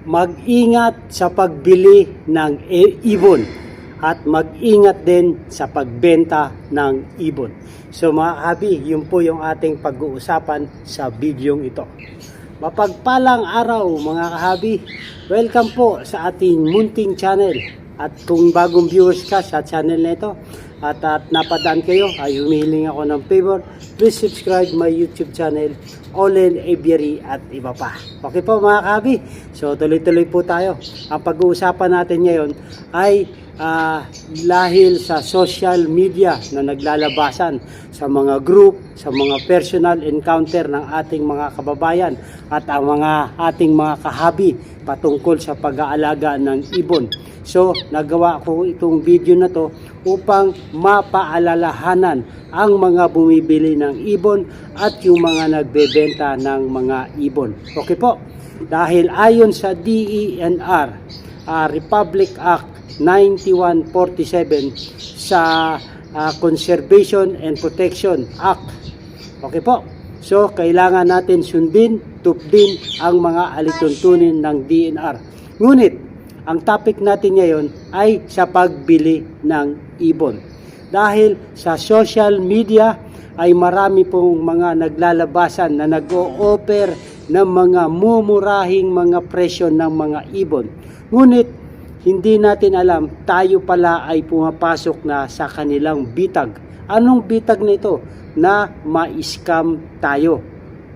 mag-ingat sa pagbili ng ibon at mag-ingat din sa pagbenta ng ibon. So mga kahabi, yun po yung ating pag-uusapan sa video ito. Mapagpalang araw mga kahabi, welcome po sa ating munting channel. At kung bagong viewers ka sa channel na ito at napadaan kayo, ay humihiling ako ng favor, please subscribe my YouTube channel, Olen Aviary at iba pa. Okay po mga kahabi, so tuloy-tuloy po tayo. Ang pag-uusapan natin ngayon ay dahil sa social media na naglalabasan sa mga group, sa mga personal encounter ng ating mga kababayan at ang ating mga kahabi patungkol sa pag-aalaga ng ibon. So, nagawa ko itong video na to upang mapaalalahanan ang mga bumibili ng ibon at yung mga nagbebenta ng mga ibon. Okay po? Dahil ayon sa DENR, Republic Act 9147 sa Conservation and Protection Act. Okay po? So, kailangan natin sundin, tupdin ang mga alituntunin ng DENR. Ngunit, ang topic natin ngayon ay sa pagbili ng ibon. Dahil sa social media ay marami pong mga naglalabasan na nag-o-offer ng mga mumurahing mga presyo ng mga ibon. Ngunit hindi natin alam, tayo pala ay pumapasok na sa kanilang bitag. Anong bitag na ito? Na ma-scam tayo.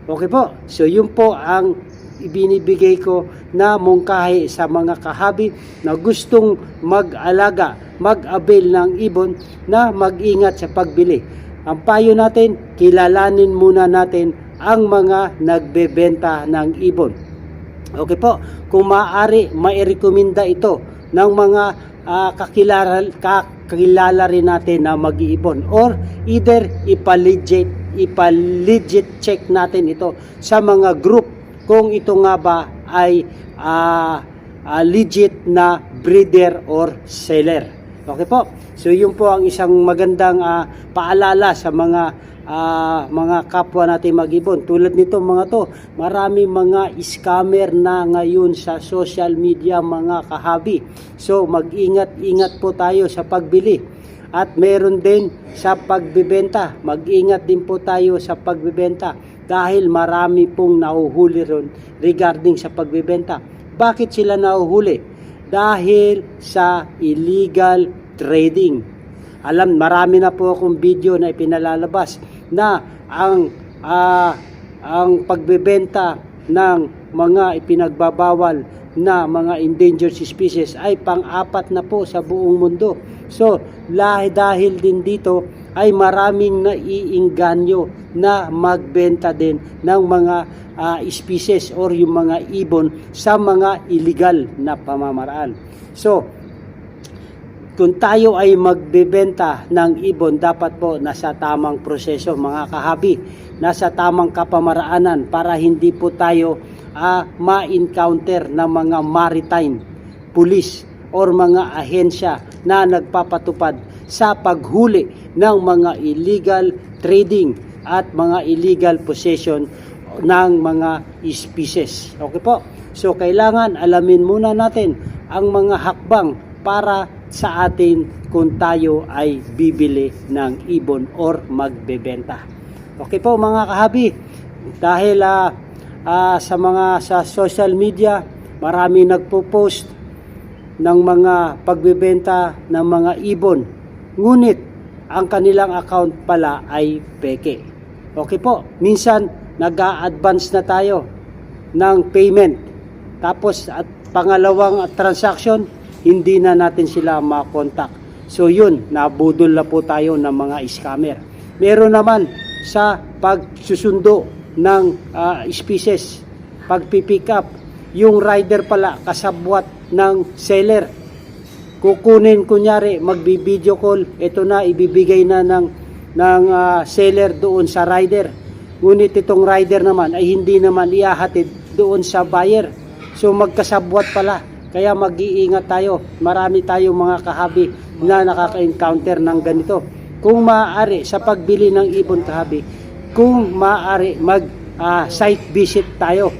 Okay po? So yun po ang ibinibigay ko na mungkahi sa mga kahabi na gustong mag-alaga, mag-avail ng ibon na mag-ingat sa pagbili. Ang payo natin, kilalanin muna natin ang mga nagbebenta ng ibon. Okay po, kung maaari, mairekomenda ito ng mga kakilala rin natin na mag-iibon, or either ipalegit check natin ito sa mga group kung ito nga ba ay legit na breeder or seller. Okay po? So yun po ang isang magandang paalala sa mga kapwa natin mag-ibon. Tulad nito mga to, marami mga scammer na ngayon sa social media mga kahabi. So mag-ingat-ingat po tayo sa pagbili. At meron din sa pagbebenta. Mag-ingat din po tayo sa pagbebenta. Dahil marami pong nahuhuli ron regarding sa pagbebenta. Bakit sila nahuhuli? Dahil sa illegal trading. Marami na po akong video na ipinalalabas na ang pagbebenta ng mga ipinagbabawal na mga endangered species ay pang-apat na po sa buong mundo. So, dahil din dito ay maraming naiingganyo na magbenta din ng mga species or yung mga ibon sa mga illegal na pamamaraan. So, kung tayo ay magbebenta ng ibon, dapat po nasa tamang proseso mga kahabi, nasa tamang kapamaraanan para hindi po tayo ma-encounter ng mga maritime police or mga ahensya na nagpapatupad sa paghuli ng mga illegal trading at mga illegal possession ng mga species. Okay po? So kailangan alamin muna natin ang mga hakbang para sa atin kung tayo ay bibili ng ibon or magbebenta. Okay po mga kahabi, dahil sa social media marami nagpo-post ng mga pagbebenta ng mga ibon. Ngunit ang kanilang account pala ay peke. Okay po, minsan nag-a-advance na tayo ng payment. Tapos at pangalawang transaction, hindi na natin sila makontak. So yun, nabudol na po tayo ng mga scammer. Meron naman sa pagsusundo ng species, pagpipick up, yung rider pala kasabwat ng seller. Kukunin kunyari, magbi-video call, ito na ibibigay na ng seller doon sa rider. Ngunit itong rider naman ay hindi naman iahatid doon sa buyer. So magkasabwat pala. Kaya mag-iingat tayo. Marami tayong mga kahabi na nakaka-encounter ng ganito. Kung maaari sa pagbili ng ibon kahabi, kung maaari mag site visit tayo.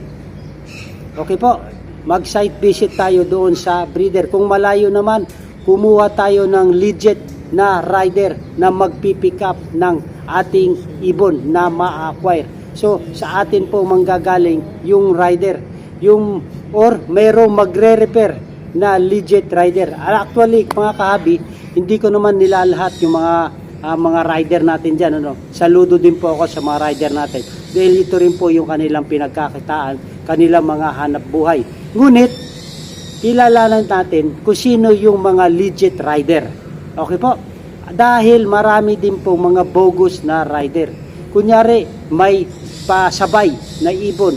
Okay po. mag-site visit tayo doon sa breeder. Kung malayo naman, kumuha tayo ng legit na rider na magpipick up ng ating ibon na ma-acquire. So, sa atin po manggagaling yung rider, or mayroong magre-repair na legit rider. Actually, mga kahabi, hindi ko naman nilalahat yung mga rider natin dyan. Saludo din po ako sa mga rider natin. Dahil ito rin po yung kanilang pinagkakitaan, kanilang mga hanap buhay. Ngunit, kilalanan natin kung sino yung mga legit rider. Okay po? Dahil marami din po mga bogus na rider. Kunyari, may pasabay na ibon.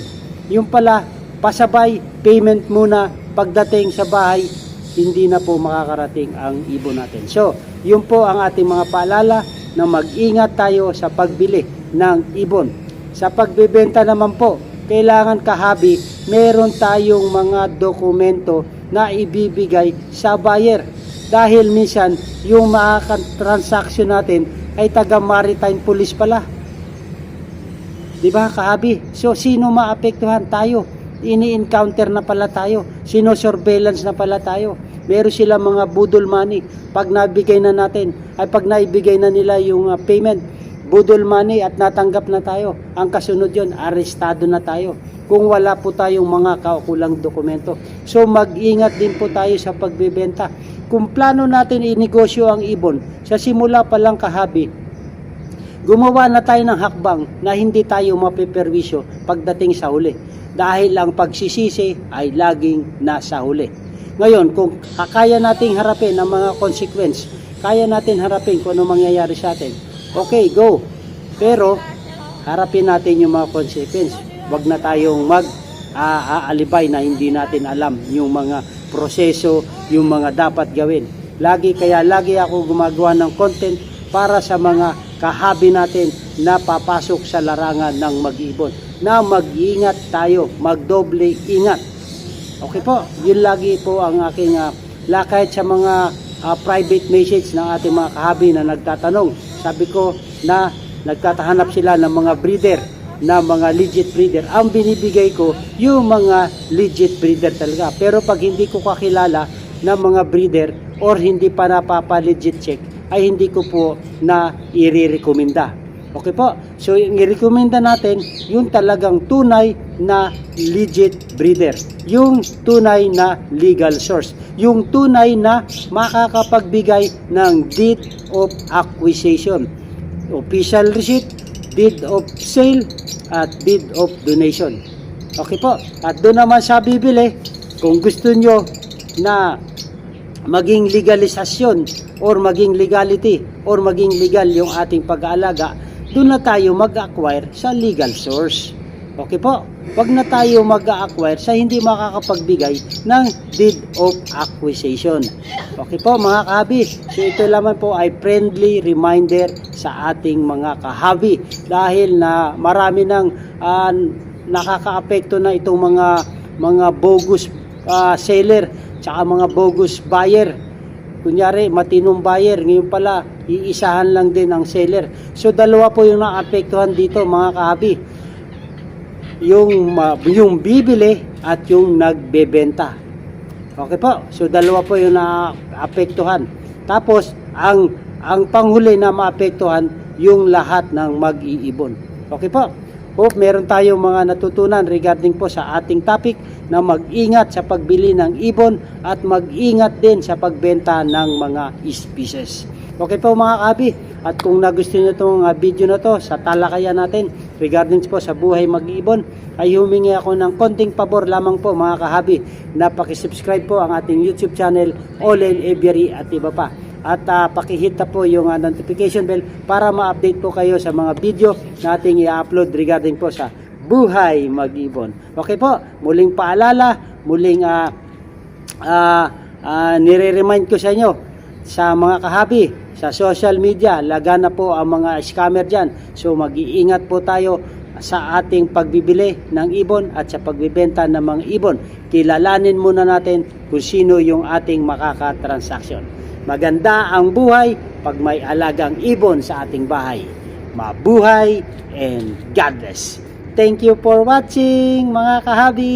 Yung pala, pasabay, payment muna, pagdating sa bahay, hindi na po makakarating ang ibon natin. So, yun po ang ating mga paalala na mag-ingat tayo sa pagbili ng ibon. Sa pagbebenta naman po, kailangan kahabi, meron tayong mga dokumento na ibibigay sa buyer. Dahil minsan, yung mga transaction natin ay taga maritime police pala. Diba kahabi? So, sino maapektuhan? Tayo. Ini-encounter na pala tayo. Sino-surveillance na pala tayo. Meron sila mga budol money. Pag nabigay na natin, ay pag naibigay na nila yung payment, budol money at natanggap na tayo. Ang kasunod yun, arestado na tayo. Kung wala po tayong mga kaukulang dokumento. So mag-ingat din po tayo sa pagbebenta. Kung plano natin inegosyo ang ibon, sa simula pa lang kahabi, gumawa na tayo ng hakbang na hindi tayo mapiperwisyo pagdating sa huli. Dahil ang pagsisisi ay laging nasa huli. Ngayon, kung kaya nating harapin ang mga consequence, kaya natin harapin kung ano mangyayari sa atin, okay, go. Pero, harapin natin yung mga consequence. Huwag na tayong aalibay na hindi natin alam yung mga proseso, yung mga dapat gawin. Lagi ako gumagawa ng content para sa mga kahabi natin na papasok sa larangan ng mag-ibon. Na mag-ingat tayo, magdoble ingat. Okay po, yun lagi po ang aking lakad sa mga private message ng ating mga kahabi na nagtatanong. Sabi ko na nagtatahanap sila ng mga breeder, na mga legit breeder. Ang binibigay ko, yung mga legit breeder talaga. Pero pag hindi ko kakilala ng mga breeder or hindi pa napapa-legit check, ay hindi ko po na i-recommenda. Okay po? So, yung i-recommenda natin, yung talagang tunay na legit breeder. Yung tunay na legal source. Yung tunay na makakapagbigay ng deed of acquisition. Official receipt, deed of sale, at deed of donation. Okay po? At doon naman sa bibili, kung gusto nyo na maging legalisasyon or maging legality or maging legal yung ating pag-aalaga, doon na tayo mag-acquire sa legal source. Okay po? Huwag na tayo mag-acquire sa hindi makakapagbigay ng deed of acquisition. Okay po mga kahabi. So ito lamang po ay friendly reminder sa ating mga kahabi. Dahil na marami nang nakakaapekto na itong mga bogus seller tsaka mga bogus buyer. Kunyari, matinong buyer, ngayon pala, iisahan lang din ang seller. So, dalawa po yung naapektuhan dito, mga kahabi. Yung bibili at yung nagbebenta. Okay po? So, dalawa po yung naapektuhan. Tapos, ang panghuli na maapektuhan, yung lahat ng mag-iibon. Okay po? Hope meron tayong mga natutunan regarding po sa ating topic na mag-ingat sa pagbili ng ibon at mag-ingat din sa pagbenta ng mga species. Okay po mga kahabi, at kung nagustuhan nyo itong video na to sa talakayan natin regarding po sa buhay mag-ibon, ay humingi ako ng konting pabor lamang po mga kahabi na pakisubscribe po ang ating YouTube channel, Olen Aviary at iba pa. At pakihit na po yung notification bell para ma-update po kayo sa mga video na ating i-upload regarding po sa buhay mag-ibon. Okay po, muling paalala, muling nire-remind ko sa inyo sa mga kahabi, sa social media, laga na po ang mga scammer dyan. So mag-iingat po tayo sa ating pagbibili ng ibon at sa pagbibenta ng mga ibon. Kilalanin muna natin kung sino yung ating makakatransaksyon. Maganda ang buhay pag may alagang ibon sa ating bahay. Mabuhay and God bless. Thank you for watching mga kahabi.